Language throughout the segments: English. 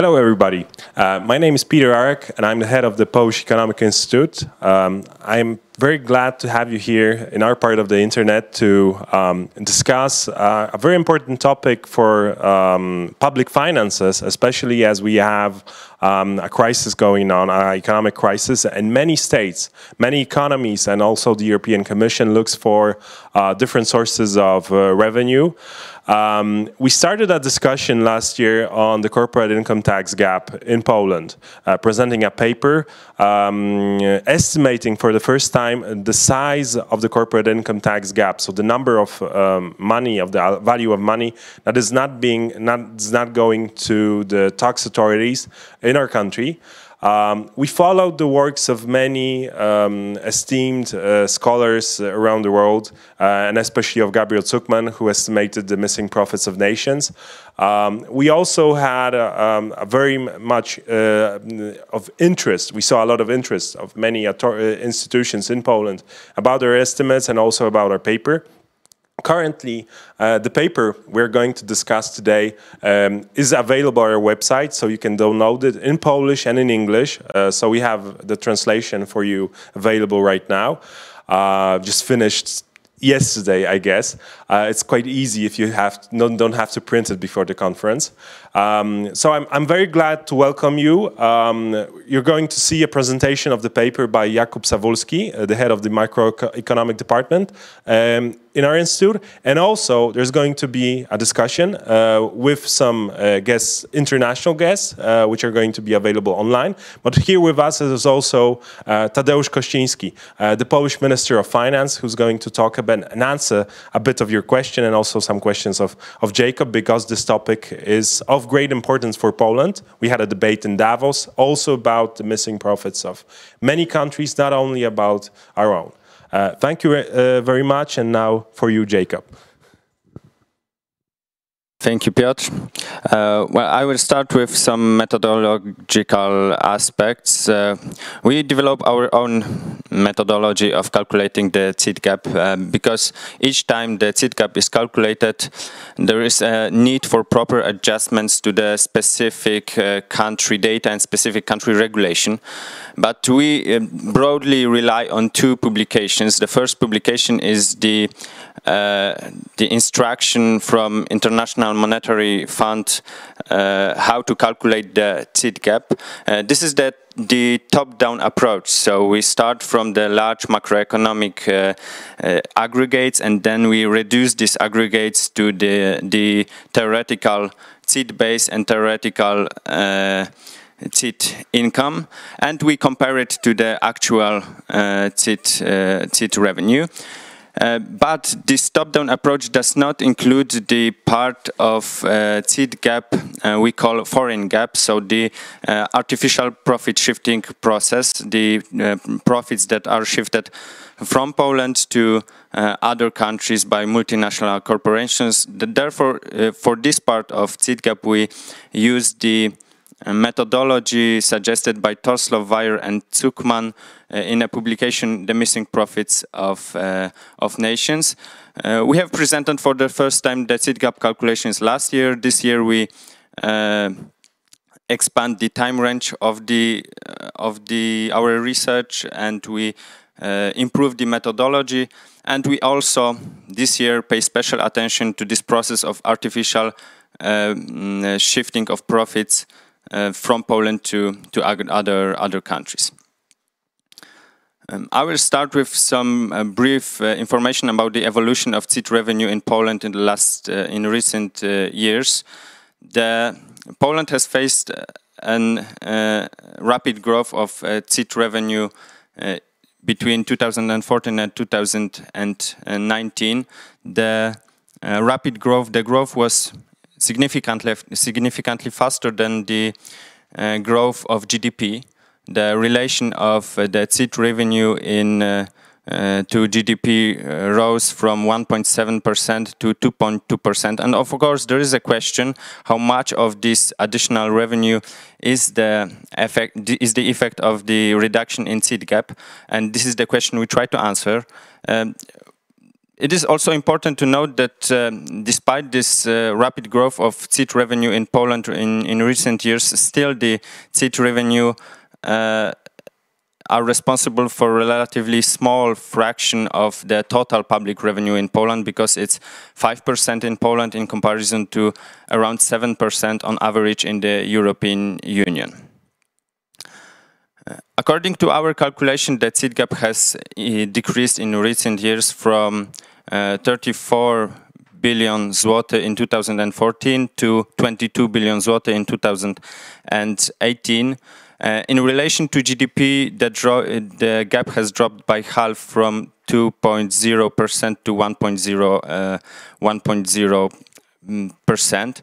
Hello, everybody. My name is Peter Arek, and I'm the head of the Polish Economic Institute. I'm very glad to have you here in our part of the internet to discuss a very important topic for public finances, especially as we have a crisis going on, an economic crisis in many states, many economies, and also the European Commission looks for different sources of revenue. We started a discussion last year on the corporate income tax gap in Poland, presenting a paper estimating for the first time the size of the corporate income tax gap, so the number of money, of the value of money that is not going to the tax authorities in our country. We followed the works of many esteemed scholars around the world, and especially of Gabriel Zucman, who estimated the missing profits of nations. We also had a very much of interest. We saw a lot of interest of many institutions in Poland about their estimates and also about our paper. Currently, the paper we're going to discuss today is available on our website, so you can download it in Polish and in English. So we have the translation for you available right now. Just finished yesterday, I guess. It's quite easy if you don't have to print it before the conference. So I'm very glad to welcome you. You're going to see a presentation of the paper by Jakub Sawulski, the head of the microeconomic department in our institute, and also there's going to be a discussion with some guests, international guests, which are going to be available online. But here with us is also Tadeusz Kościński, the Polish Minister of Finance, who's going to talk about and answer a bit of your question and also some questions of Jacob, because this topic is of great importance for Poland. We had a debate in Davos also about the missing profits of many countries, not only about our own. Thank you very much, and now for you, Jacob. Thank you, Piotr. Well, I will start with some methodological aspects. We develop our own methodology of calculating the CIT gap because each time the CIT gap is calculated, there is a need for proper adjustments to the specific country data and specific country regulation. But we broadly rely on two publications. The first publication is the instruction from International Monetary Fund how to calculate the CIT gap. This is the top-down approach. So we start from the large macroeconomic aggregates, and then we reduce these aggregates to the theoretical CIT base and theoretical CIT income, and we compare it to the actual CIT revenue. But this top-down approach does not include the part of CIT gap we call foreign gap, so the artificial profit shifting process, the profits that are shifted from Poland to other countries by multinational corporations. Therefore, for this part of CIT gap, we use the methodology suggested by Torslav Weyer and Zucman in a publication, The Missing Profits of Nations. We have presented for the first time the CIT gap calculations last year. This year we expand the time range of our research, and we improve the methodology, and we also this year pay special attention to this process of artificial shifting of profits from Poland to other countries. I will start with some brief information about the evolution of CIT revenue in Poland in recent years. Poland has faced a rapid growth of CIT revenue between 2014 and 2019. The growth was significantly faster than the growth of GDP. The relation of the CIT revenue to GDP rose from 1.7% to 2.2%. And of course, there is a question how much of this additional revenue is the effect of the reduction in CIT gap, and this is the question we try to answer. It is also important to note that despite this rapid growth of CIT revenue in Poland in recent years, still the CIT revenue are responsible for a relatively small fraction of the total public revenue in Poland, because it's 5% in Poland in comparison to around 7% on average in the European Union. According to our calculation, the CIT gap has decreased in recent years from 34 billion zloty in 2014 to 22 billion zloty in 2018. In relation to GDP, the gap has dropped by half, from 2.0% to 1.0%.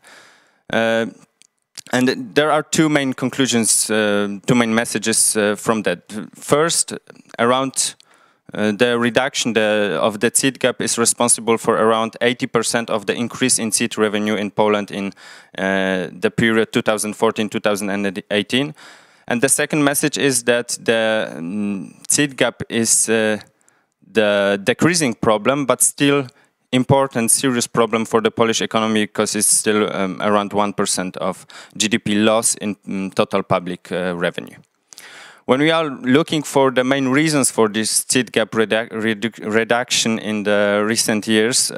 And there are two main conclusions, two main messages from that. First, around the reduction of the CIT gap is responsible for around 80% of the increase in CIT revenue in Poland in the period 2014-2018. And the second message is that the CIT gap is the decreasing problem, but still important, serious problem for the Polish economy, because it's still around 1% of GDP loss in total public revenue. When we are looking for the main reasons for this CIT gap reduction in the recent years,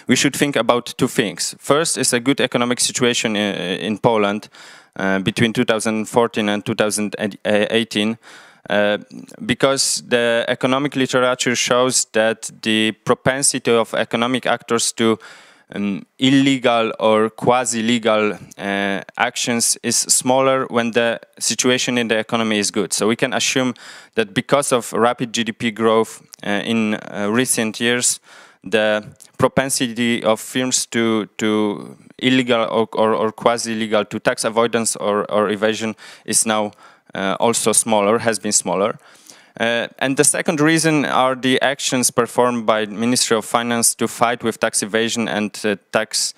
we should think about two things. First is a good economic situation in Poland between 2014 and 2018, because the economic literature shows that the propensity of economic actors to illegal or quasi-legal actions is smaller when the situation in the economy is good. So we can assume that because of rapid GDP growth in recent years, the propensity of firms to illegal or quasi-legal, to tax avoidance or evasion, is now also smaller, has been smaller. And the second reason are the actions performed by the Ministry of Finance to fight with tax evasion and tax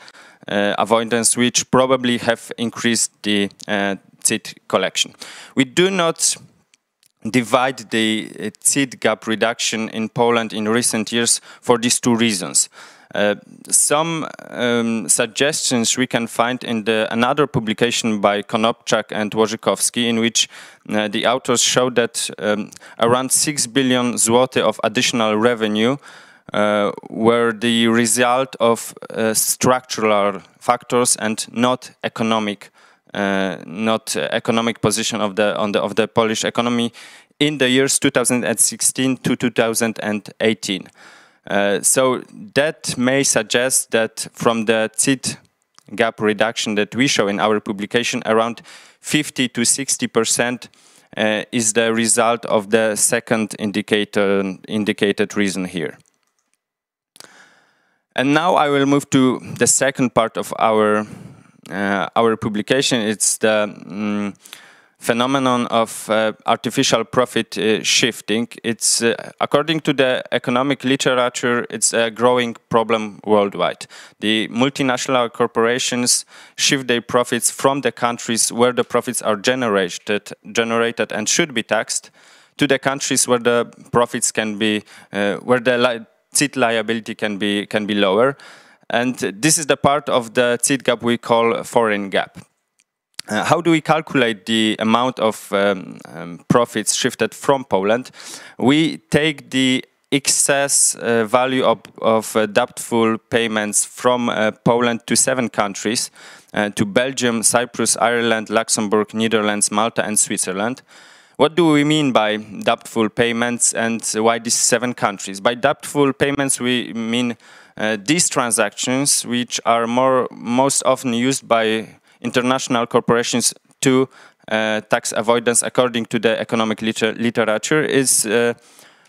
avoidance, which probably have increased the CIT collection. We do not divide the CIT gap reduction in Poland in recent years for these two reasons. Some suggestions we can find in another publication by Konopczak and Łożykowski, in which the authors show that around 6 billion zloty of additional revenue were the result of structural factors and not economic position of the Polish economy in the years 2016 to 2018. So that may suggest that from the CIT gap reduction that we show in our publication, around 50 to 60% is the result of the second indicated reason here. And now I will move to the second part of our publication. It's the phenomenon of artificial profit shifting. It's according to the economic literature, it's a growing problem worldwide. The multinational corporations shift their profits from the countries where the profits are generated and should be taxed, to the countries where the profits can be, where the CIT liability can be lower. And this is the part of the CIT gap we call foreign gap. How do we calculate the amount of profits shifted from Poland? We take the excess value of doubtful payments from Poland to 7 countries, to Belgium, Cyprus, Ireland, Luxembourg, Netherlands, Malta, and Switzerland. What do we mean by doubtful payments, and why these 7 countries? By doubtful payments, we mean these transactions, which are most often used by international corporations to tax avoidance, according to the economic literature, is,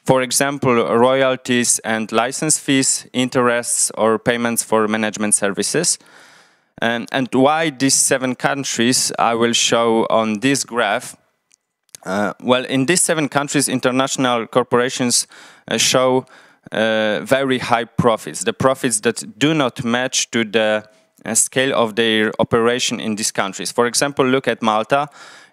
for example, royalties and license fees, interests, or payments for management services. And why these 7 countries, I will show on this graph. Well, in these 7 countries, international corporations show very high profits, the profits that do not match to the scale of their operation in these countries. For example, look at Malta.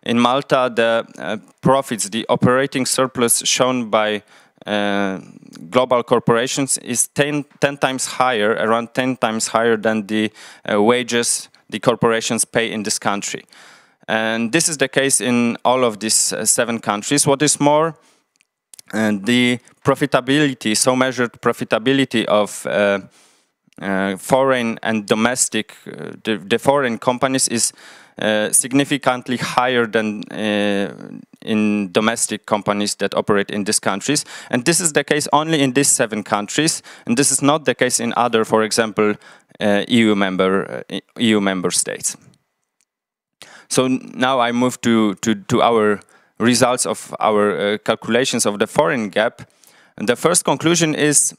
In Malta, the profits, the operating surplus shown by global corporations is 10 times higher, around 10 times higher than the wages the corporations pay in this country. And this is the case in all of these 7 countries. What is more, the profitability, so measured profitability of foreign and domestic, the foreign companies is significantly higher than in domestic companies that operate in these countries. And this is the case only in these 7 countries. And this is not the case in other, for example, EU member states. So now I move to our results of our calculations of the foreign gap. And the first conclusion is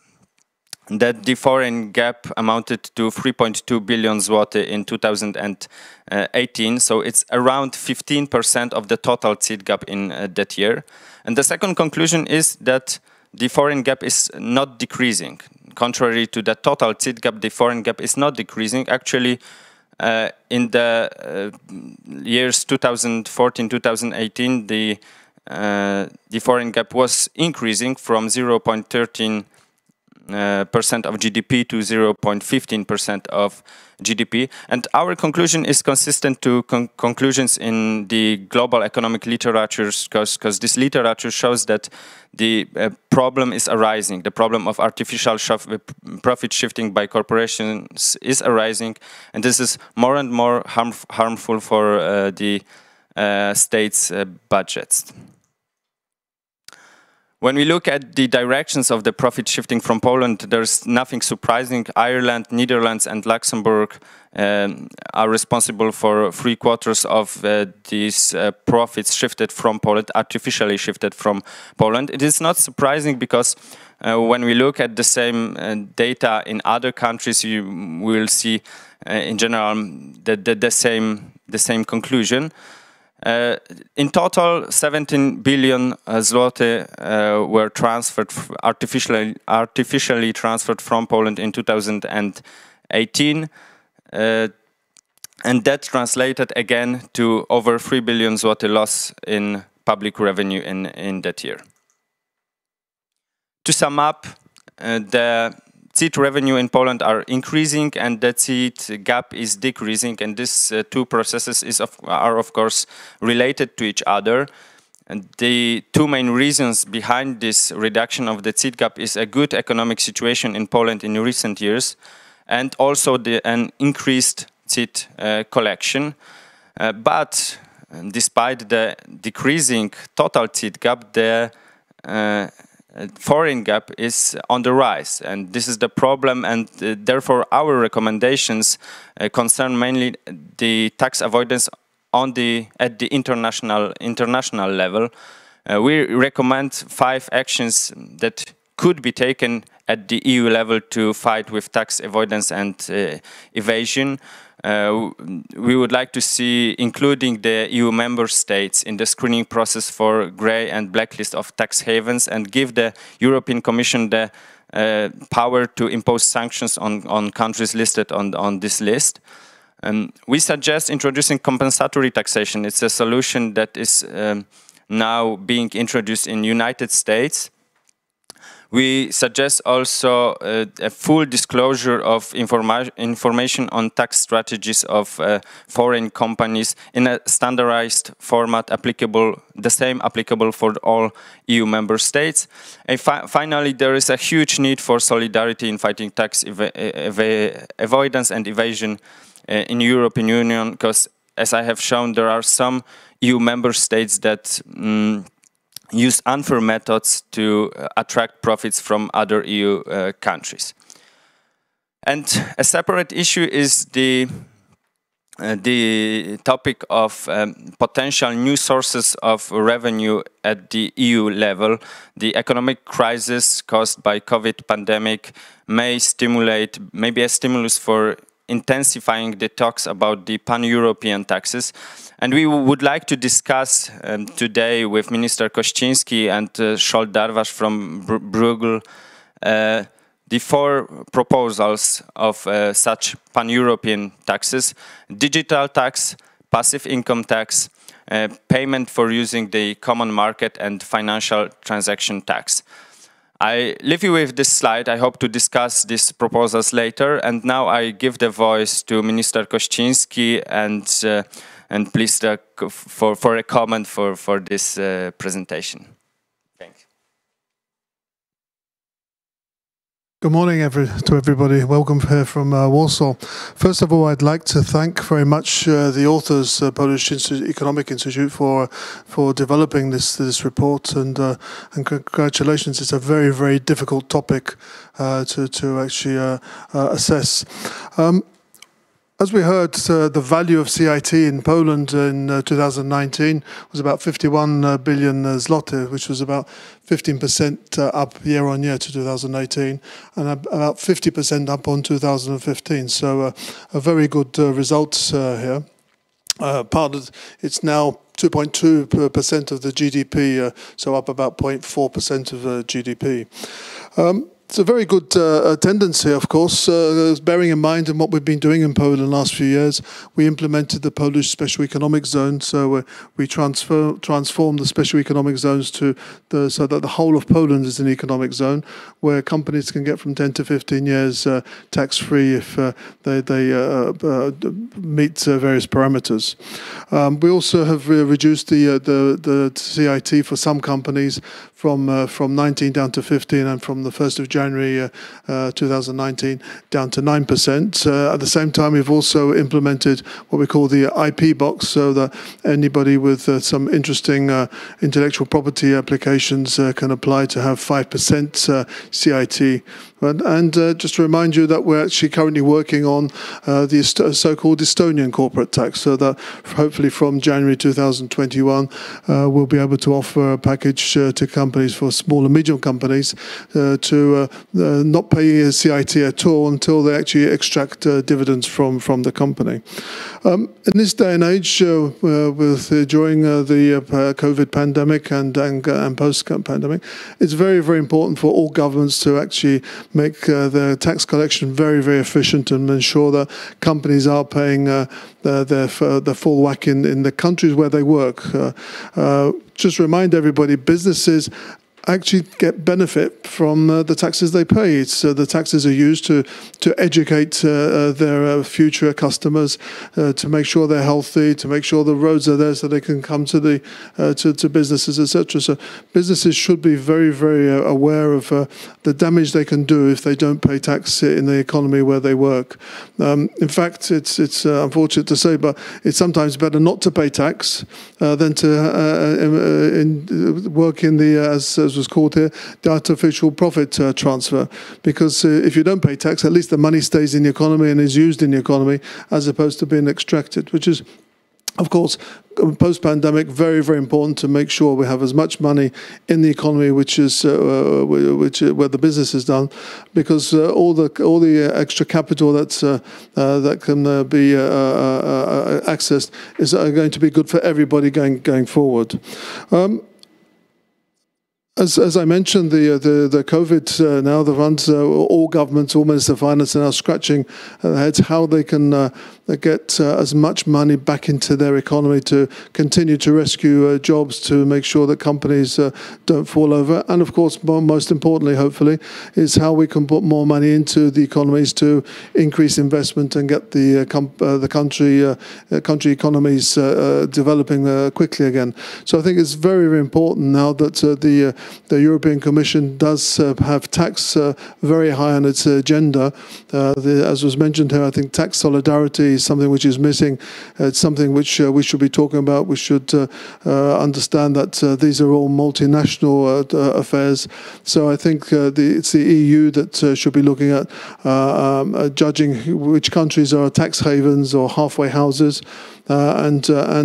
that the foreign gap amounted to 3.2 billion zloty in 2018, so it's around 15% of the total CIT gap in that year. And the second conclusion is that the foreign gap is not decreasing. Contrary to the total CIT gap, the foreign gap is not decreasing. Actually, in the years 2014-2018, the foreign gap was increasing from 0.13% of GDP to 0.15% of GDP. And our conclusion is consistent to conclusions in the global economic literature, because this literature shows that the problem is arising. The problem of artificial profit shifting by corporations is arising, and this is more and more harmful for the states' budgets. When we look at the directions of the profit shifting from Poland, there's nothing surprising. Ireland, Netherlands, and Luxembourg are responsible for 3/4 of these profits shifted from Poland, artificially shifted from Poland. It is not surprising because when we look at the same data in other countries, you will see in general the same conclusion. In total, 17 billion zloty were transferred, artificially transferred from Poland in 2018, and that translated again to over 3 billion zloty loss in public revenue in that year. To sum up, the CIT revenue in Poland are increasing and the CIT gap is decreasing, and these 2 processes are of course related to each other. And the 2 main reasons behind this reduction of the CIT gap is a good economic situation in Poland in recent years, and also an increased CIT collection. But despite the decreasing total CIT gap, the foreign gap is on the rise, and this is the problem, and therefore our recommendations concern mainly the tax avoidance at the international level. We recommend 5 actions that could be taken at the EU level to fight with tax avoidance and evasion. We would like to see including the EU member states in the screening process for grey and blacklist of tax havens, and give the European Commission the power to impose sanctions on countries listed on this list. We suggest introducing compensatory taxation. It's a solution that is now being introduced in the United States. We suggest also a full disclosure of information on tax strategies of foreign companies in a standardized format, the same applicable for all EU member states. And finally, there is a huge need for solidarity in fighting tax avoidance and evasion in European Union, because as I have shown, there are some EU member states that use unfair methods to attract profits from other EU countries. And a separate issue is the topic of potential new sources of revenue at the EU level. The economic crisis caused by COVID pandemic may be a stimulus for intensifying the talks about the pan-European taxes. And we would like to discuss today with Minister Kościński and Zsolt Darvas from Bruegel the 4 proposals of such pan-European taxes: digital tax, passive income tax, payment for using the common market, and financial transaction tax. I leave you with this slide. I hope to discuss these proposals later. And now I give the voice to Minister Kościński and please for a comment for this presentation. Thank you. Good morning to everybody. Welcome here from Warsaw. First of all, I'd like to thank very much the authors, Polish Economic Institute, for developing this report, and congratulations. It's a very, very difficult topic to actually assess. As we heard, the value of CIT in Poland in 2019 was about 51 billion zloty, which was about 15% up year on year to 2018, and about 50% up on 2015. So a very good result here. It's now 2.2% of the GDP, so up about 0.4% of the GDP. It's a very good tendency, of course, bearing in mind what we've been doing in Poland the last few years. We implemented the Polish Special Economic Zone, so we transformed the Special Economic Zones so that the whole of Poland is an economic zone, where companies can get from 10 to 15 years tax-free if they meet various parameters. We also have reduced the CIT for some companies from 19 down to 15, and from the 1st of January 2019 down to 9%. At the same time, we've also implemented what we call the IP box, so that anybody with some interesting intellectual property applications can apply to have 5% CIT. And just to remind you that we're actually currently working on the so-called Estonian corporate tax, so that hopefully from January 2021 we'll be able to offer a package to companies, for small and medium companies, to not pay CIT at all until they actually extract dividends from the company. In this day and age, during the COVID pandemic and post-pandemic, it's very, very important for all governments to actually make their tax collection very, very efficient and ensure that companies are paying their full whack in the countries where they work. Just remind everybody, businesses actually get benefit from the taxes they pay. So the taxes are used to educate their future customers, to make sure they're healthy, to make sure the roads are there so they can come to the to businesses, etc. So businesses should be very, very aware of the damage they can do if they don't pay tax in the economy where they work. In fact, it's unfortunate to say, but it's sometimes better not to pay tax than to work in the, as was called here, the artificial profit transfer. Because if you don't pay tax, at least the money stays in the economy and is used in the economy, as opposed to being extracted, which is, of course, post-pandemic, very, very important to make sure we have as much money in the economy, which is where the business is done, because all the extra capital that can be accessed is going to be good for everybody going forward. As I mentioned, the COVID now, the funds, all governments, all ministers of finance are now scratching their heads how they can get as much money back into their economy to continue to rescue jobs, to make sure that companies don't fall over. And of course, most importantly, hopefully, is how we can put more money into the economies to increase investment and get the country economies developing quickly again. So I think it's very, very important now that the European Commission does have tax very high on its agenda. As was mentioned here, I think tax solidarity is something which is missing. It's something which we should be talking about. We should understand that these are all multinational affairs. So I think it's the EU that should be looking at judging which countries are tax havens or halfway houses, and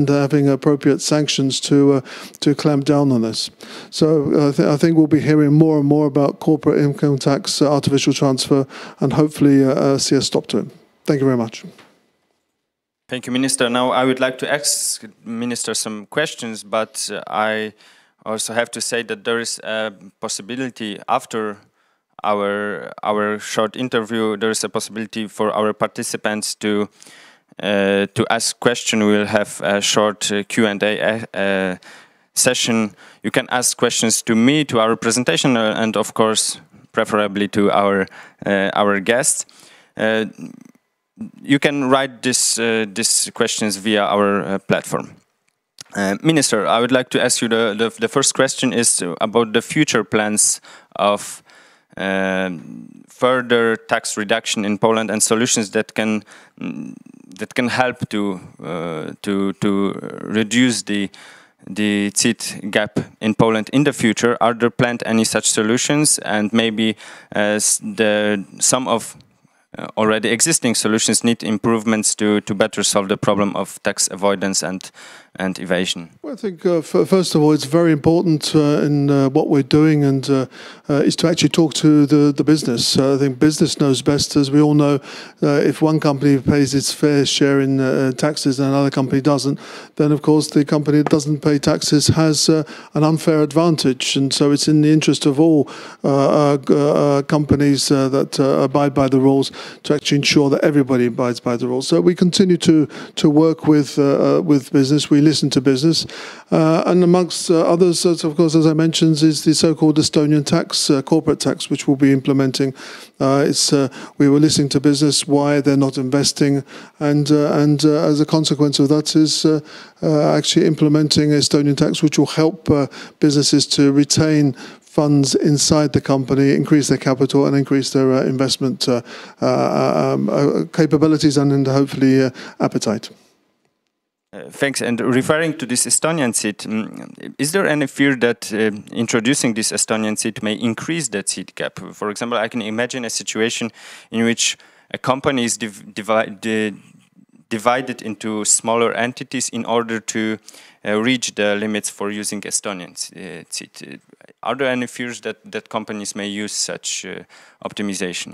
having appropriate sanctions to clamp down on this. So I think we'll be hearing more and more about corporate income tax, artificial transfer, and hopefully see a stop to it. Thank you very much. Thank you, Minister. Now I would like to ask Minister some questions, but I also have to say that there is a possibility after our short interview, there is a possibility for our participants to ask questions. We will have a short Q&A session, you can ask questions to me, to our presentation, and of course, preferably to our guests. You can write these questions via our platform. Minister, I would like to ask you the first question is about the future plans of further tax reduction in Poland and solutions that can help to reduce the CIT gap in Poland in the future. Are there planned any such solutions, and maybe some of already existing solutions need improvements to better solve the problem of tax avoidance and evasion? Well, I think first of all, it's very important in what we're doing, and is to actually talk to the business. I think business knows best, as we all know. If one company pays its fair share in taxes and another company doesn't, then of course the company that doesn't pay taxes has an unfair advantage. And so it's in the interest of all companies that abide by the rules to actually ensure that everybody abides by the rules. So we continue to work with business. We listen to business, and amongst others, of course, as I mentioned, is the so-called Estonian tax, corporate tax, which we'll be implementing. We were listening to business why they're not investing, and as a consequence of that is actually implementing Estonian tax, which will help businesses to retain funds inside the company, increase their capital, and increase their investment capabilities and hopefully appetite. Thanks. And referring to this Estonian CIT, is there any fear that introducing this Estonian CIT may increase that CIT gap? For example, I can imagine a situation in which a company is divided into smaller entities in order to reach the limits for using Estonian CIT. Are there any fears that companies may use such optimization?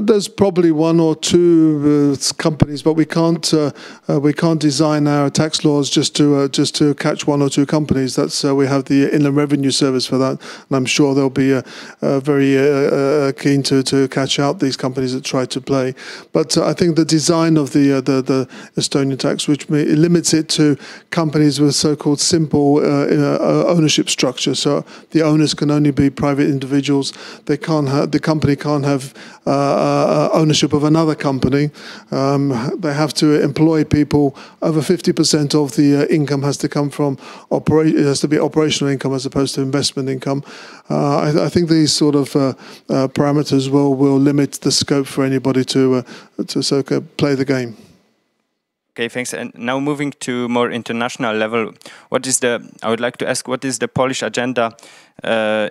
There's probably one or two companies, but we can't design our tax laws just to catch one or two companies. That's we have the Inland Revenue Service for that, and I'm sure they'll be very keen to catch out these companies that try to play. But I think the design of the Estonian tax, which limits it to companies with so-called simple ownership structure, so the owners can only be private individuals. They can't have, the company can't have ownership of another company. They have to employ people. Over 50% of the income has to come from it has to be operational income as opposed to investment income. I think these sort of parameters will limit the scope for anybody to play the game. Okay, thanks. And now moving to more international level, I would like to ask, what is the Polish agenda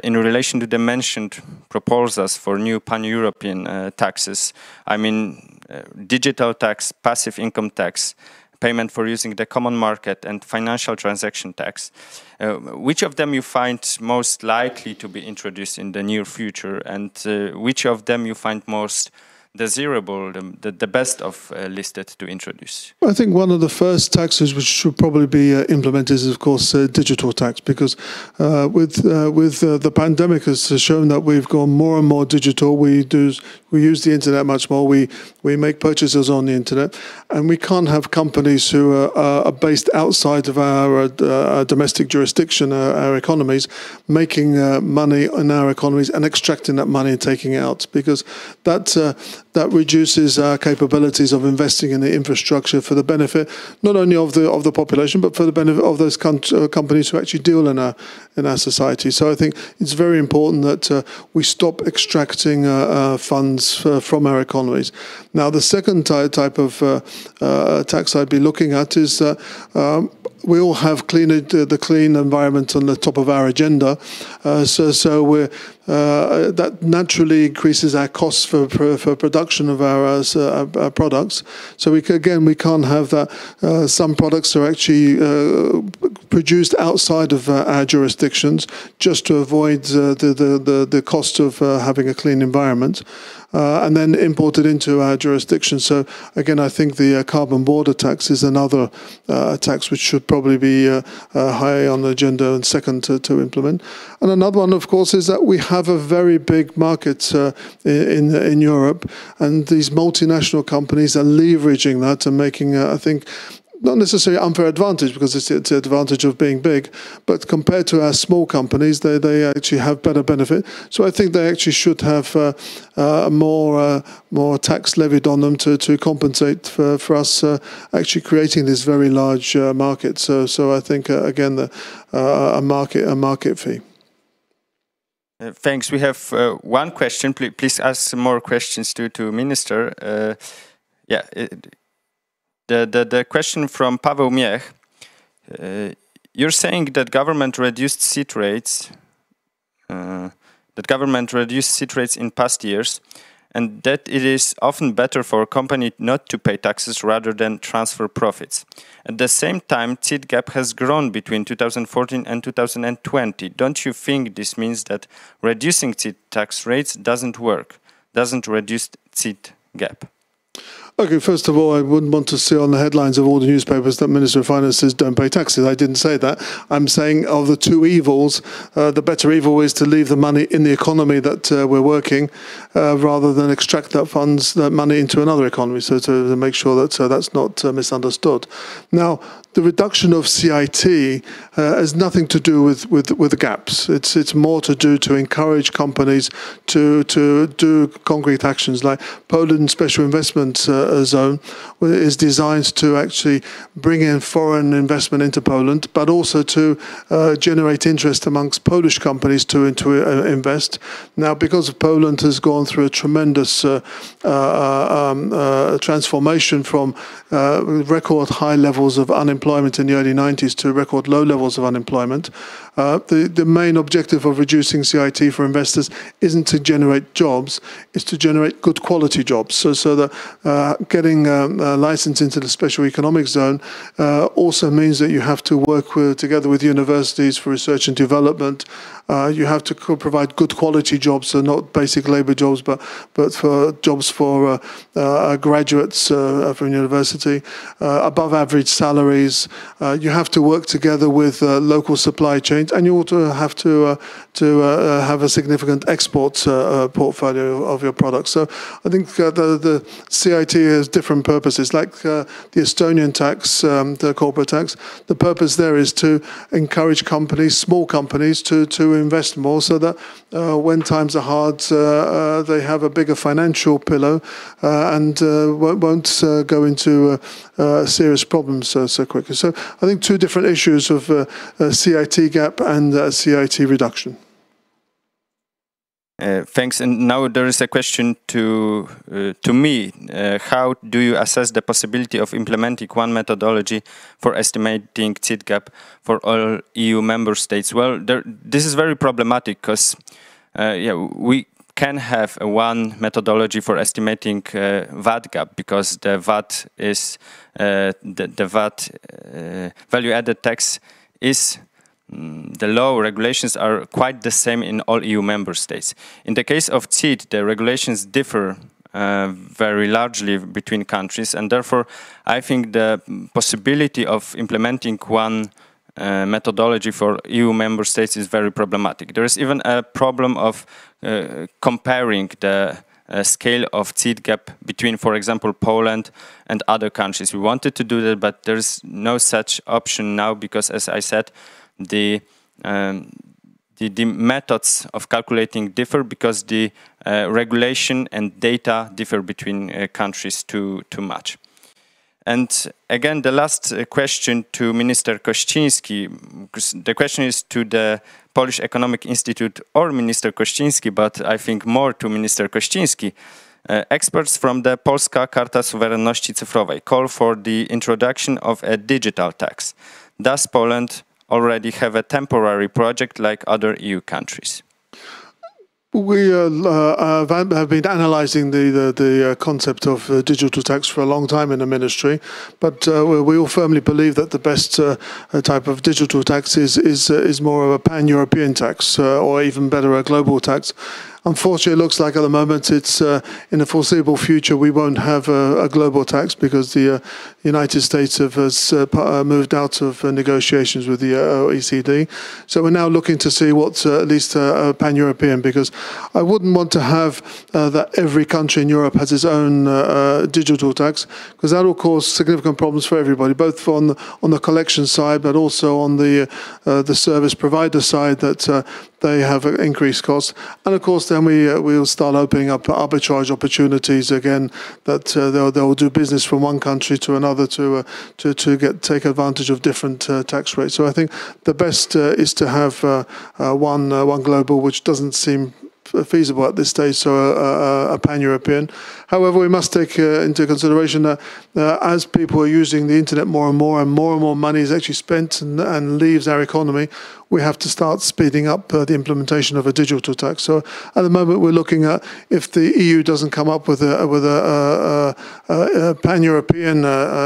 in relation to the mentioned proposals for new pan-European taxes? I mean, digital tax, passive income tax, payment for using the common market, and financial transaction tax. Which of them you find most likely to be introduced in the near future, and which of them you find most desirable, the best of listed to introduce? I think one of the first taxes which should probably be implemented is, of course, digital tax, because with the pandemic has shown that we've gone more and more digital. We use the internet much more. We make purchases on the internet, and we can't have companies who are based outside of our domestic jurisdiction, our economies, making money in our economies and extracting that money and taking it out, because that reduces our capabilities of investing in the infrastructure for the benefit not only of the population, but for the benefit of those companies who actually deal in our society. So I think it's very important that we stop extracting funds from our economies. Now, the second type of tax I'd be looking at is we all have the clean environment on the top of our agenda, so that naturally increases our costs for production of our products. So we can't have that. Some products are actually produced outside of our jurisdictions just to avoid the cost of having a clean environment. And then imported into our jurisdiction. So again, I think the carbon border tax is another tax which should probably be high on the agenda and second to implement. And another one, of course, is that we have a very big market in Europe, and these multinational companies are leveraging that and making, I think, not necessarily unfair advantage, because it's the advantage of being big, but compared to our small companies, they actually have better benefit. So I think they actually should have more tax levied on them to compensate for us actually creating this very large market. So I think again a market fee. Thanks. We have one question. Please ask more questions to Minister. The question from Paweł Miech. You're saying that government reduced CIT rates. In past years, and that it is often better for a company not to pay taxes rather than transfer profits. At the same time, CIT gap has grown between 2014 and 2020. Don't you think this means that reducing CIT tax rates doesn't work, doesn't reduce CIT gap? Okay, first of all, I wouldn't want to see on the headlines of all the newspapers that Minister of Finance says don't pay taxes. I didn't say that. I'm saying of the two evils, the better evil is to leave the money in the economy that we're working rather than extract that money into another economy. So to make sure that that's not misunderstood. Now, the reduction of CIT has nothing to do with the gaps. It's more to do to encourage companies to do concrete actions, like Poland Special Investment Zone is designed to actually bring in foreign investment into Poland, but also to generate interest amongst Polish companies to invest. Now, because Poland has gone through a tremendous transformation from record high levels of unemployment in the early 90s to record low levels of unemployment. The main objective of reducing CIT for investors isn't to generate jobs, it's to generate good quality jobs. So that getting a license into the special economic zone also means that you have to work together with universities for research and development. You have to provide good quality jobs, so not basic labor jobs, but for jobs for graduates from university, above average salaries. You have to work together with local supply chains, and you also have to have a significant export portfolio of your products. So I think the CIT has different purposes, like the Estonian tax, the corporate tax. The purpose there is to encourage companies, small companies, to invest more, so that when times are hard, they have a bigger financial pillow and won't go into serious problems so quickly. So I think two different issues of CIT gap and CIT reduction. Thanks. And now there is a question to me. How do you assess the possibility of implementing one methodology for estimating CIT gap for all EU member states? Well, this is very problematic because we can have one methodology for estimating VAT gap, because the VAT is the VAT value-added tax is. The law regulations are quite the same in all EU member states. In the case of CIT, the regulations differ very largely between countries, and therefore I think the possibility of implementing one methodology for EU member states is very problematic. There is even a problem of comparing the scale of CIT gap between, for example, Poland and other countries. We wanted to do that, but there is no such option now, because, as I said, the methods of calculating differ, because the regulation and data differ between countries too much. And again, the last question to Minister Kościński, because the question is to the Polish Economic Institute or Minister Kościński, but I think more to Minister Kościński. Experts from the Polska Karta Suwerenności Cyfrowej call for the introduction of a digital tax. Does Poland already have a temporary project like other EU countries? We have been analysing the concept of digital tax for a long time in the ministry, but we all firmly believe that the best type of digital tax is more of a pan-European tax, or even better, a global tax. Unfortunately, it looks like at the moment it's in the foreseeable future we won't have a global tax, because the United States has moved out of negotiations with the OECD. So we're now looking to see what's at least pan-European, because I wouldn't want to have that every country in Europe has its own digital tax, because that will cause significant problems for everybody, both on the collection side, but also on the service provider side, that they have increased costs. And of course, then we'll start opening up arbitrage opportunities again, that they'll do business from one country to another to take advantage of different tax rates. So I think the best is to have one global, which doesn't seem feasible at this stage, so a pan-European. However, we must take into consideration that as people are using the internet more and more money is actually spent and leaves our economy, we have to start speeding up the implementation of a digital tax. So at the moment, we're looking at, if the EU doesn't come up with a pan-European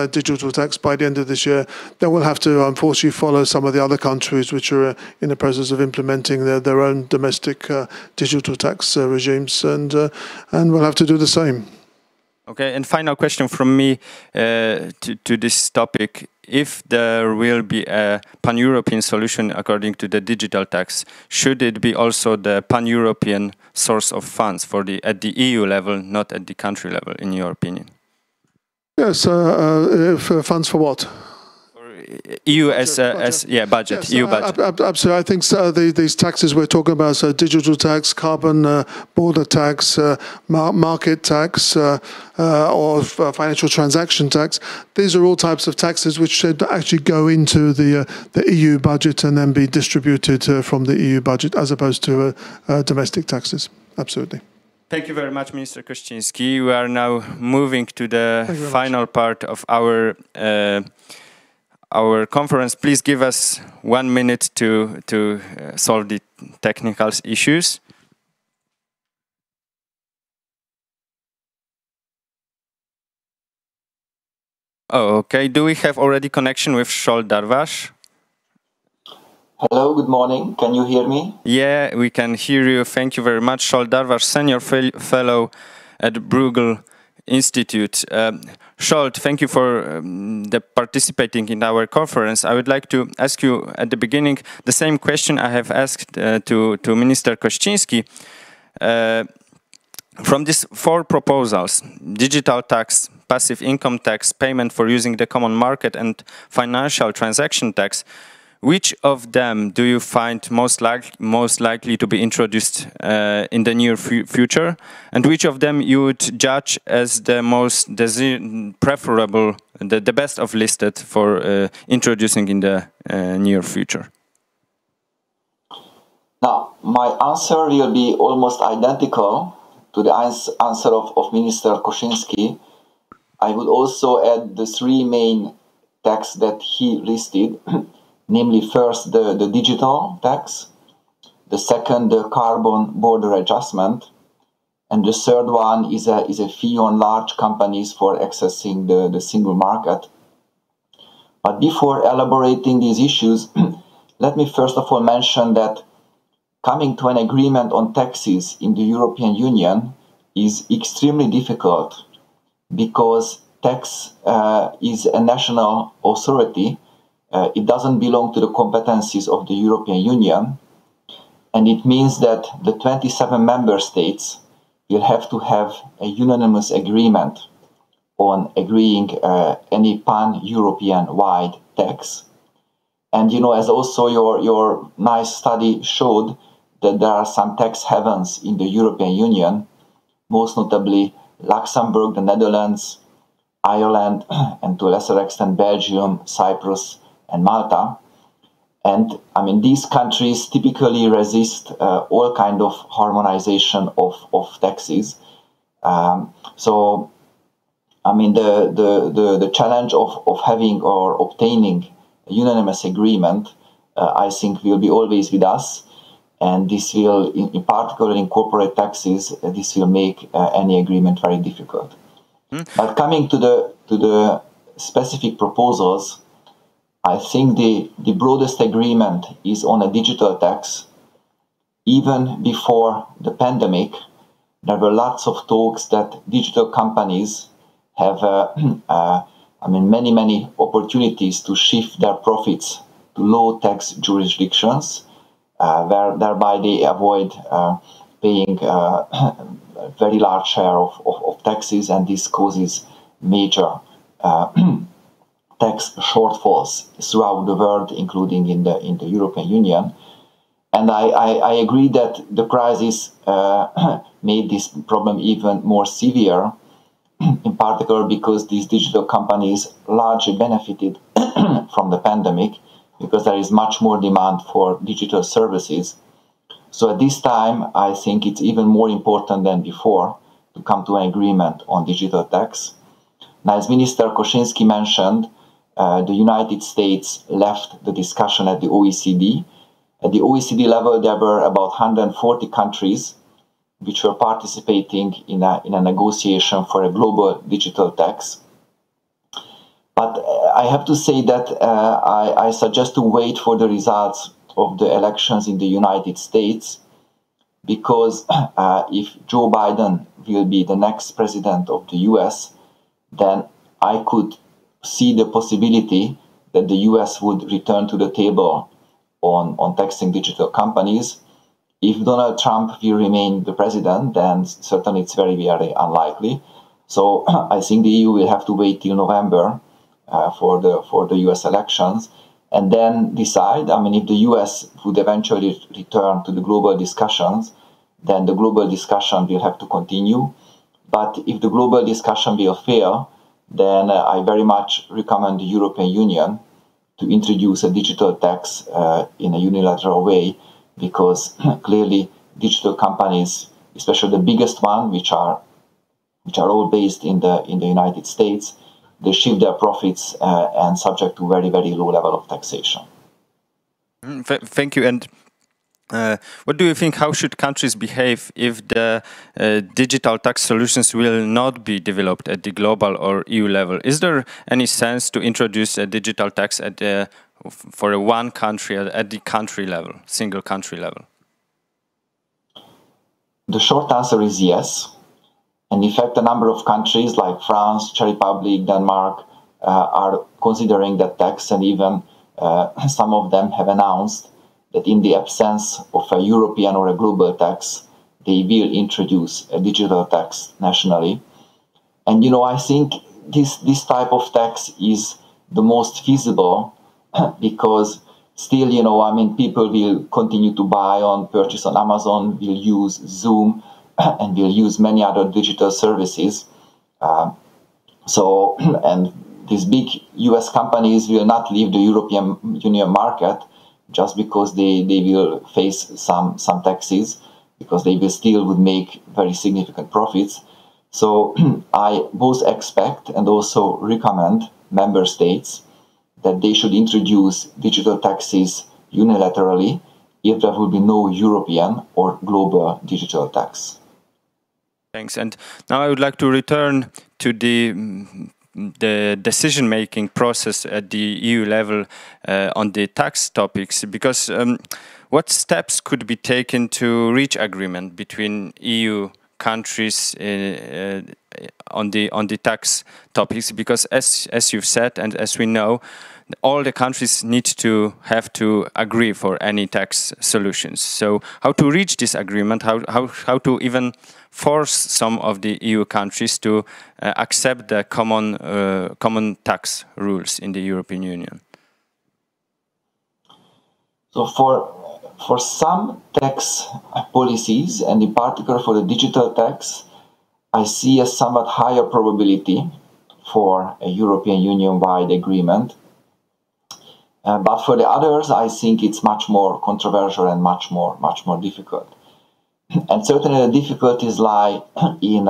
digital tax by the end of this year, then we'll have to unfortunately follow some of the other countries which are in the process of implementing their own domestic digital tax regimes, and we'll have to do the same. Okay, and final question from me to this topic. If there will be a pan-European solution according to the digital tax, should it be also the pan-European source of funds at the EU level, not at the country level, in your opinion? Yes, funds for what? EU budget, Yes, EU budget. Absolutely. I think these taxes we're talking about, so digital tax, carbon border tax, market tax, or financial transaction tax, these are all types of taxes which should actually go into the EU budget and then be distributed from the EU budget, as opposed to domestic taxes. Absolutely. Thank you very much, Minister Kościński. We are now moving to the final part of our conference. Please give us 1 minute to solve the technical issues. Oh, okay. Do we have already connection with Zsolt Darvas? Hello, good morning. Can you hear me? Yeah, we can hear you. Thank you very much. Zsolt Darvas, Senior Fellow at Bruegel Institute. Zsolt, thank you for participating in our conference. I would like to ask you at the beginning the same question I have asked to Minister Kościński. From these 4 proposals, digital tax, passive income tax, payment for using the common market, and financial transaction tax, which of them do you find most likely to be introduced in the near future, and which of them you would judge as the most preferable, the best of listed for introducing in the near future? Now, my answer will be almost identical to the answer of Minister Kościński. I would also add the 3 main taxes that he listed. Namely, first, the digital tax, the second, the carbon border adjustment, and the third one is a fee on large companies for accessing the single market. But before elaborating these issues, let me first of all mention that coming to an agreement on taxes in the European Union is extremely difficult, because tax is a national authority. It doesn't belong to the competencies of the European Union, and it means that the 27 member states will have to have a unanimous agreement on agreeing any pan-European-wide tax. And as also your nice study showed, that there are some tax havens in the European Union, most notably Luxembourg, the Netherlands, Ireland, and to a lesser extent Belgium, Cyprus, and Malta. And I mean, these countries typically resist all kind of harmonization of taxes. So I mean, the challenge of having or obtaining a unanimous agreement, I think, will be always with us. And this will, in particular in corporate taxes, this will make any agreement very difficult. But coming to the specific proposals, I think the broadest agreement is on a digital tax. Even before the pandemic, there were lots of talks that digital companies have many opportunities to shift their profits to low tax jurisdictions, thereby they avoid paying a very large share of taxes, and this causes major tax shortfalls throughout the world, including in the European Union. And I agree that the crisis made this problem even more severe, in particular because these digital companies largely benefited from the pandemic, because there is much more demand for digital services. So at this time, I think it's even more important than before to come to an agreement on digital tax. Now, as Minister Kościński mentioned, the United States left the discussion at the OECD. At the OECD level, there were about 140 countries which were participating in a negotiation for a global digital tax. But I have to say that I suggest to wait for the results of the elections in the United States, because if Joe Biden will be the next president of the US, then I could see the possibility that the US would return to the table on taxing digital companies. If Donald Trump will remain the president, then certainly it's very, very unlikely. So I think the EU will have to wait till November for the US elections, and then decide. If the US would eventually return to the global discussions, then the global discussion will have to continue. But if the global discussion will fail, then I very much recommend the European Union to introduce a digital tax in a unilateral way, because clearly digital companies, especially the biggest one, which are all based in the United States, they shift their profits and subject to very, very low level of taxation. Thank you. And what do you think, how should countries behave if the digital tax solutions will not be developed at the global or EU level? Is there any sense to introduce a digital tax for one country at the country level, single country level? The short answer is yes. And in fact, a number of countries like France, Czech Republic, Denmark are considering that tax, and even some of them have announced that in the absence of a European or a global tax, they will introduce a digital tax nationally. And, I think this type of tax is the most feasible because still, people will continue to purchase on Amazon, will use Zoom, and will use many other digital services. And these big US companies will not leave the European Union market just because they will face some taxes, because they would make very significant profits. So I both expect and also recommend member states that they should introduce digital taxes unilaterally if there will be no European or global digital tax. Thanks. And now I would like to return to the decision-making process at the EU level on the tax topics, because what steps could be taken to reach agreement between EU countries on the tax topics? Because as you've said, and as we know, all the countries need to have to agree for any tax solutions. So how to reach this agreement? How to even force some of the EU countries to accept the common tax rules in the European Union? So for some tax policies, and in particular for the digital tax, I see a somewhat higher probability for a European Union-wide agreement. But for the others, I think it's much more controversial and much more difficult. And certainly the difficulties lie in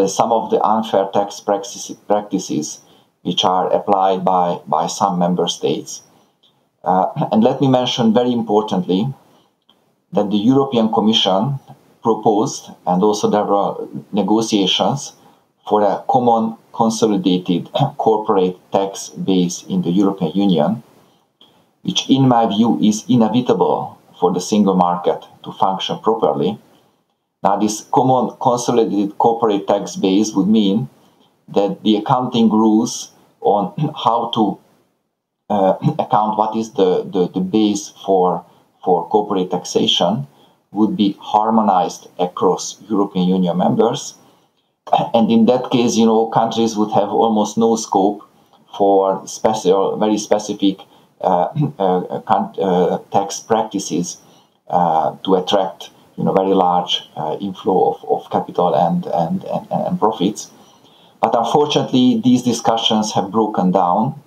some of the unfair tax practices which are applied by some member states. And let me mention very importantly that the European Commission proposed, and also there were negotiations for a common consolidated corporate tax base in the European Union, which in my view is inevitable for the single market to function properly. Now, this common consolidated corporate tax base would mean that the accounting rules on how to account what is the base for corporate taxation would be harmonized across European Union members. And in that case, countries would have almost no scope for very specific tax practices to attract very large inflow of capital and profits. But unfortunately, these discussions have broken down.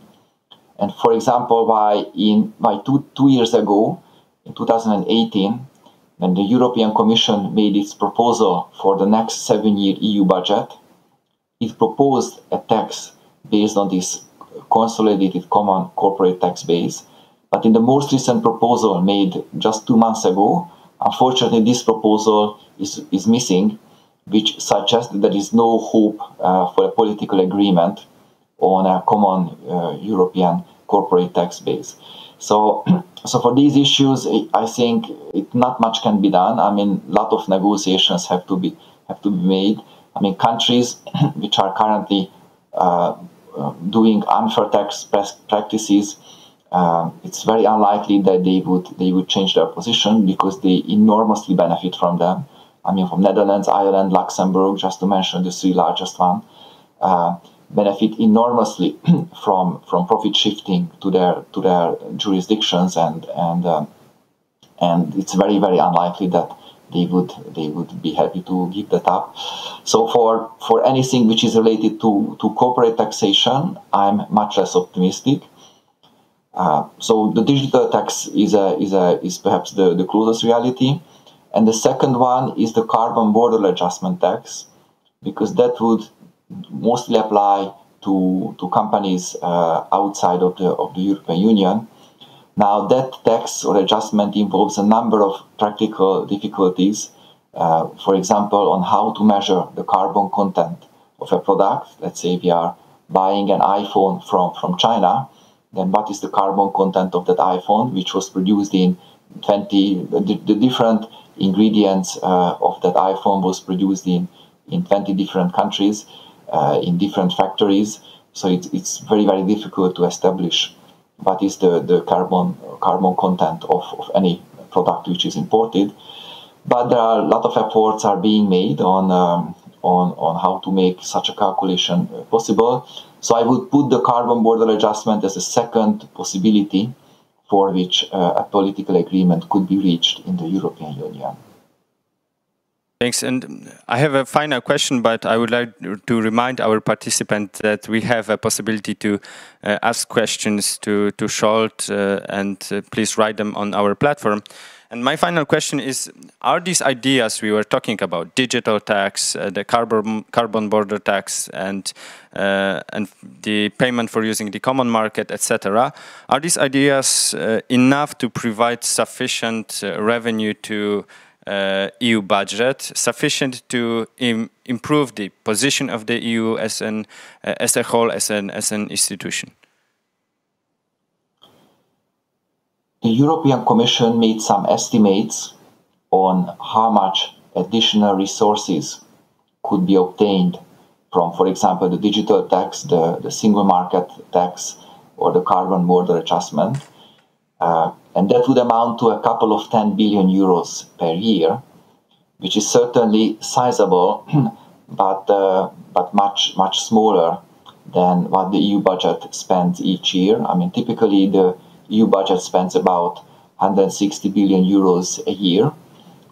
And for example, by two years ago, in 2018, when the European Commission made its proposal for the next 7-year EU budget, it proposed a tax based on this consolidated common corporate tax base. But in the most recent proposal made just 2 months ago, unfortunately, this proposal is missing, which suggests that there is no hope for a political agreement on a common European corporate tax base. So for these issues, I think not much can be done. I mean, a lot of negotiations have to be made. I mean, countries which are currently doing unfair tax practices, it's very unlikely that they would change their position because they enormously benefit from them. I mean, from Netherlands, Ireland, Luxembourg, just to mention the 3 largest ones, benefit enormously from profit shifting to their jurisdictions, and it's very, very unlikely that they would be happy to give that up. So for anything which is related to corporate taxation, I'm much less optimistic. So the digital tax is perhaps the closest reality, and the second one is the carbon border adjustment tax, because that would mostly apply to companies outside of the European Union. Now, that tax or adjustment involves a number of practical difficulties. For example, on how to measure the carbon content of a product. Let's say we are buying an iPhone from China, then what is the carbon content of that iPhone, which was produced in the different ingredients of that iPhone was produced in 20 different countries, in different factories. So it's very, very difficult to establish what is the carbon content of any product which is imported. But there are a lot of efforts are being made on how to make such a calculation possible. So I would put the carbon border adjustment as a second possibility for which a political agreement could be reached in the European Union. Thanks. And I have a final question, but I would like to remind our participants that we have a possibility to ask questions to Zsolt, and please write them on our platform. And my final question is, are these ideas we were talking about, digital tax, the carbon border tax, and the payment for using the common market, etc., are these ideas enough to provide sufficient revenue to EU budget, sufficient to improve the position of the EU as a whole, as an institution? The European Commission made some estimates on how much additional resources could be obtained from, for example, the digital tax, the single market tax, or the carbon border adjustment. And that would amount to a couple of 10 billion euros per year, which is certainly sizable, but much smaller than what the EU budget spends each year. I mean, typically the EU budget spends about 160 billion euros a year.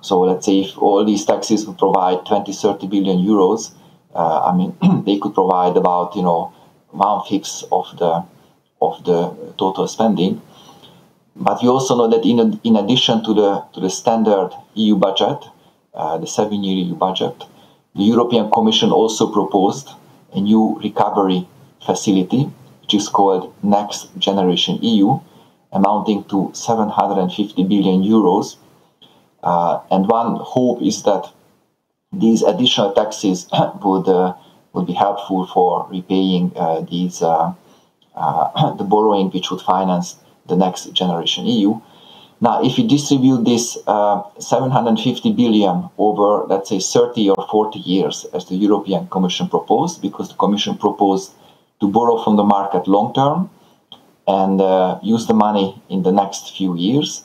So let's say if all these taxes would provide 20-30 billion euros, I mean, they could provide about 1/5 of the total spending. But you also know that in addition to the standard EU budget, the 7-year EU budget, the European Commission also proposed a new recovery facility, which is called Next Generation EU, amounting to 750 billion euros. And one hope is that these additional taxes would be helpful for repaying the borrowing which would finance the Next Generation EU. Now, if you distribute this 750 billion over, let's say, 30 or 40 years, as the European Commission proposed, because the Commission proposed to borrow from the market long term and use the money in the next few years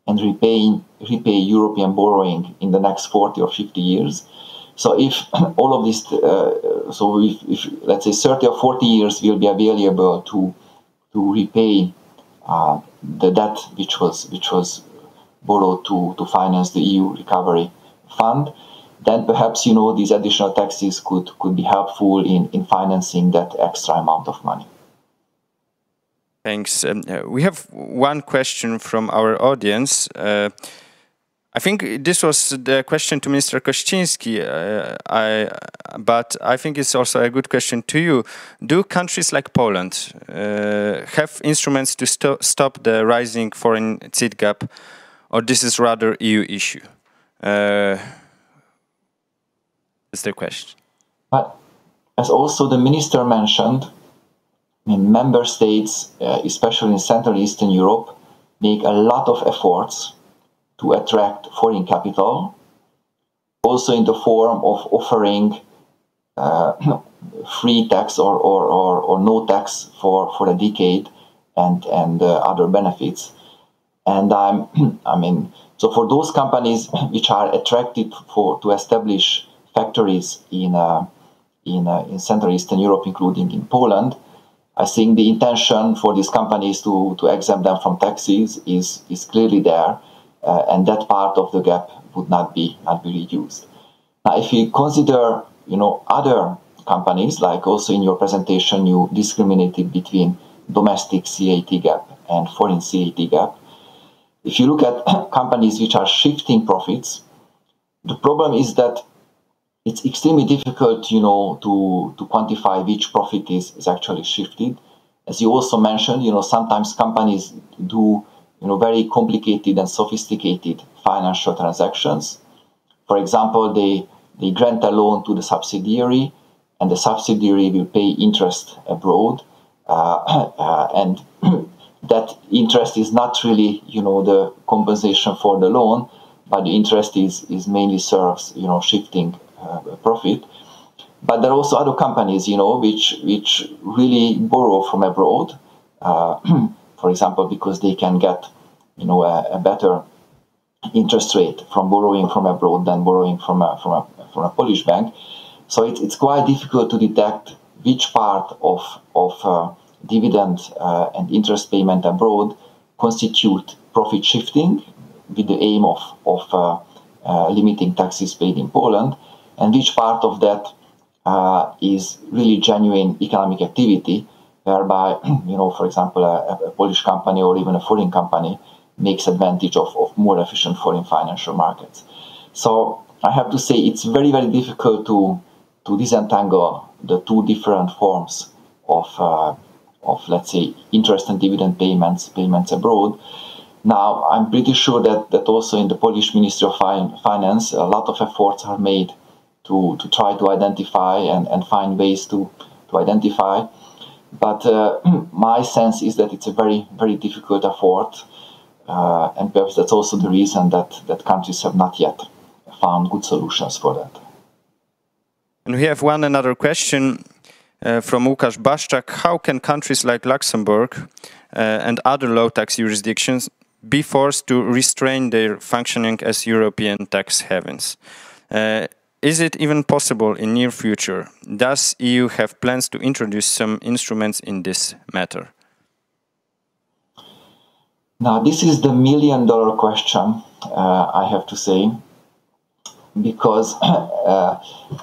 and repay European borrowing in the next 40 or 50 years. So if all of this, if let's say 30 or 40 years will be available to repay the debt which was borrowed to finance the EU recovery fund, then perhaps these additional taxes could be helpful in financing that extra amount of money. Thanks. We have one question from our audience. I think this was the question to Minister Kościński, but I think it's also a good question to you. Do countries like Poland have instruments to stop the rising foreign CIT gap, or this is rather EU issue? That's the question. But as also the minister mentioned, member states, especially in Central and Eastern Europe, make a lot of efforts to attract foreign capital, also in the form of offering free tax or no tax for a decade and other benefits. And so for those companies which are attracted to establish factories in Central Eastern Europe, including in Poland, I think the intention for these companies to exempt them from taxes is clearly there, and that part of the gap would not be reduced. Now, if you consider other companies, like also in your presentation you discriminated between domestic CIT gap and foreign CIT gap. If you look at companies which are shifting profits, the problem is that it's extremely difficult, to quantify which profit is actually shifted. As you also mentioned, sometimes companies do, very complicated and sophisticated financial transactions. For example, they grant a loan to the subsidiary, and the subsidiary will pay interest abroad, and that interest is not really, the compensation for the loan, but the interest is mainly serves, shifting profit. But there are also other companies, which really borrow from abroad, for example, because they can get, a better interest rate from borrowing from abroad than borrowing from a Polish bank. So it's quite difficult to detect which part of dividend and interest payment abroad constitute profit shifting with the aim of limiting taxes paid in Poland, and which part of that is really genuine economic activity, whereby, for example, a Polish company or even a foreign company makes advantage of more efficient foreign financial markets. So I have to say it's very, very difficult to disentangle the two different forms of let's say, interest and dividend payments abroad. Now, I'm pretty sure that also in the Polish Ministry of Finance, a lot of efforts are made to try to identify and find ways to identify. But my sense is that it's a very, very difficult effort, and perhaps that's also the reason that countries have not yet found good solutions for that. And we have another question from Łukasz Baszczak. How can countries like Luxembourg and other low-tax jurisdictions be forced to restrain their functioning as European tax havens? Is it even possible in near future? Does EU have plans to introduce some instruments in this matter? Now, this is the million-dollar question, I have to say, because,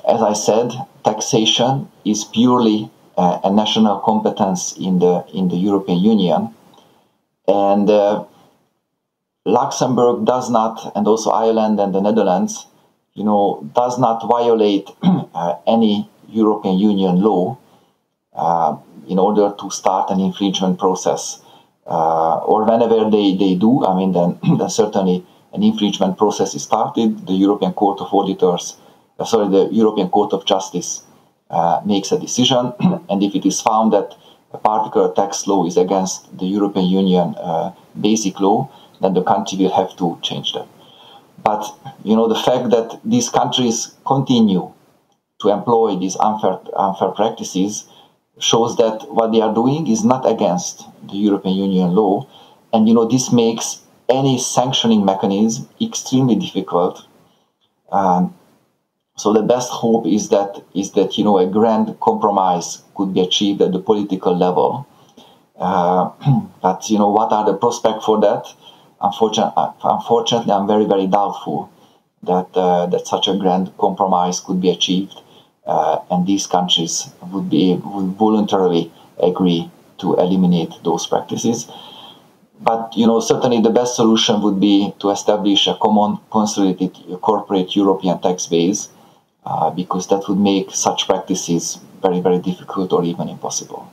as I said, taxation is purely a national competence in the European Union, and Luxembourg does not, and also Ireland and the Netherlands, does not violate any European Union law in order to start an infringement process. Or whenever they do, then certainly an infringement process is started. The European Court of Auditors, the European Court of Justice makes a decision, and if it is found that a particular tax law is against the European Union basic law, then the country will have to change them. But the fact that these countries continue to employ these unfair practices shows that what they are doing is not against the European Union law, and this makes any sanctioning mechanism extremely difficult. So the best hope is that a grand compromise could be achieved at the political level. But what are the prospects for that? Unfortunately, I'm very, very doubtful that such a grand compromise could be achieved, and these countries would voluntarily agree to eliminate those practices. But certainly the best solution would be to establish a common consolidated corporate European tax base, because that would make such practices very, very difficult or even impossible.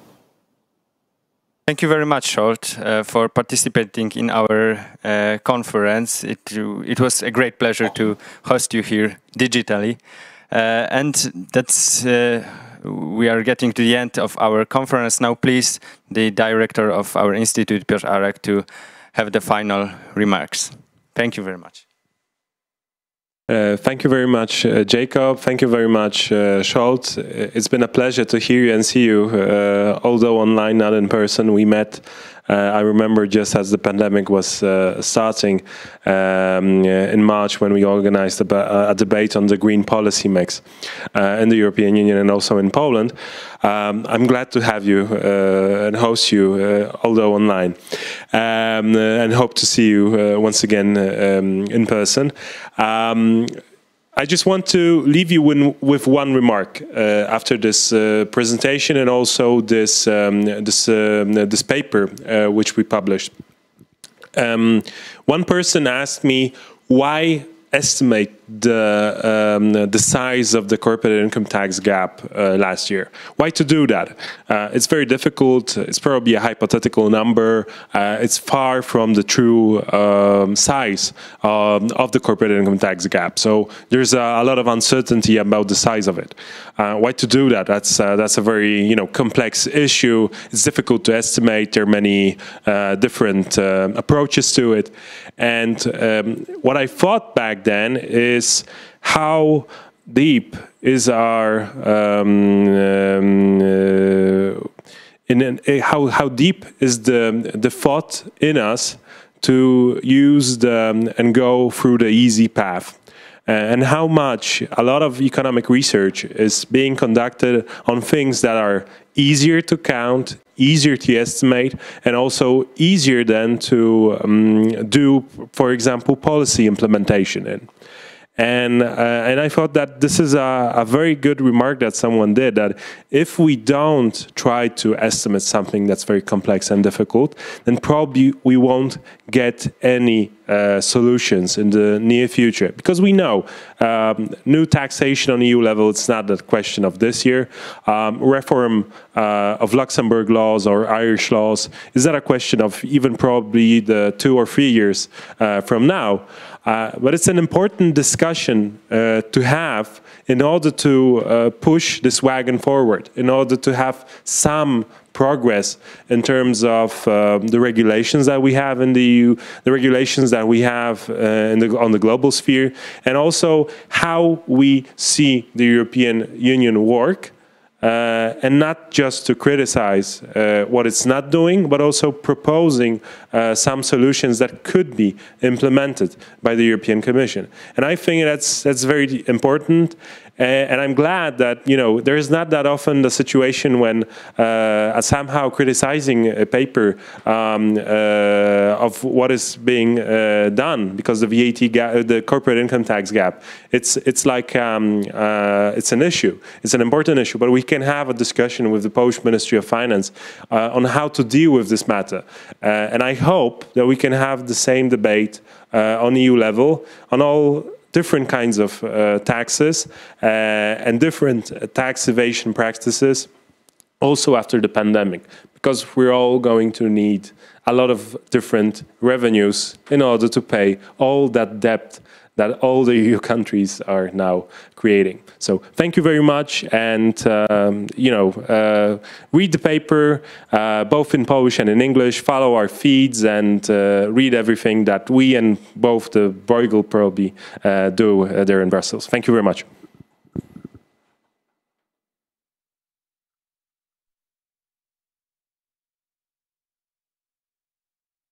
Thank you very much, Zsolt, for participating in our conference. It was a great pleasure to host you here digitally. And that's we are getting to the end of our conference now. Please, the director of our institute, Piotr Arek, to have the final remarks. Thank you very much. Thank you very much, Jacob. Thank you very much, Zsolt. It's been a pleasure to hear you and see you, although online, not in person. We met, I remember, just as the pandemic was starting in March, when we organized a debate on the green policy mix in the European Union and also in Poland. I'm glad to have you and host you, although online, and hope to see you once again in person. I just want to leave you with one remark after this presentation and also this this paper which we published. One person asked me, why estimate the size of the corporate income tax gap last year? Why to do that? It's very difficult. It's probably a hypothetical number. It's far from the true size of the corporate income tax gap. So there's a lot of uncertainty about the size of it. Why to do that? That's a very complex issue. It's difficult to estimate. There are many different approaches to it. And what I thought back then is how deep is our how deep is the thought in us to use and go through the easy path, and how much a lot of economic research is being conducted on things that are easier to count, easier to estimate, and also easier then to do, for example, policy implementation in. And I thought that this is a very good remark that someone did, that if we don't try to estimate something that's very complex and difficult, then probably we won't get any solutions in the near future. Because we know new taxation on EU level, it's not a question of this year. Reform of Luxembourg laws or Irish laws is not a question of even probably the 2 or 3 years from now. But it's an important discussion to have in order to push this wagon forward, in order to have some progress in terms of the regulations that we have in the EU, the regulations that we have on the global sphere, and also how we see the European Union work. And not just to criticize what it's not doing, but also proposing some solutions that could be implemented by the European Commission. And I think that's very important. And I'm glad that there is not that often the situation when somehow criticizing a paper of what is being done because the VAT gap, the corporate income tax gap, it's like it's an issue. It's an important issue, but we can have a discussion with the Polish Ministry of Finance on how to deal with this matter. And I hope that we can have the same debate on EU level on all different kinds of taxes and different tax evasion practices also after the pandemic, because we're all going to need a lot of different revenues in order to pay all that debt that all the EU countries are now creating. So thank you very much, and read the paper, both in Polish and in English, follow our feeds, and read everything that we and both the Bruegel probably do there in Brussels. Thank you very much.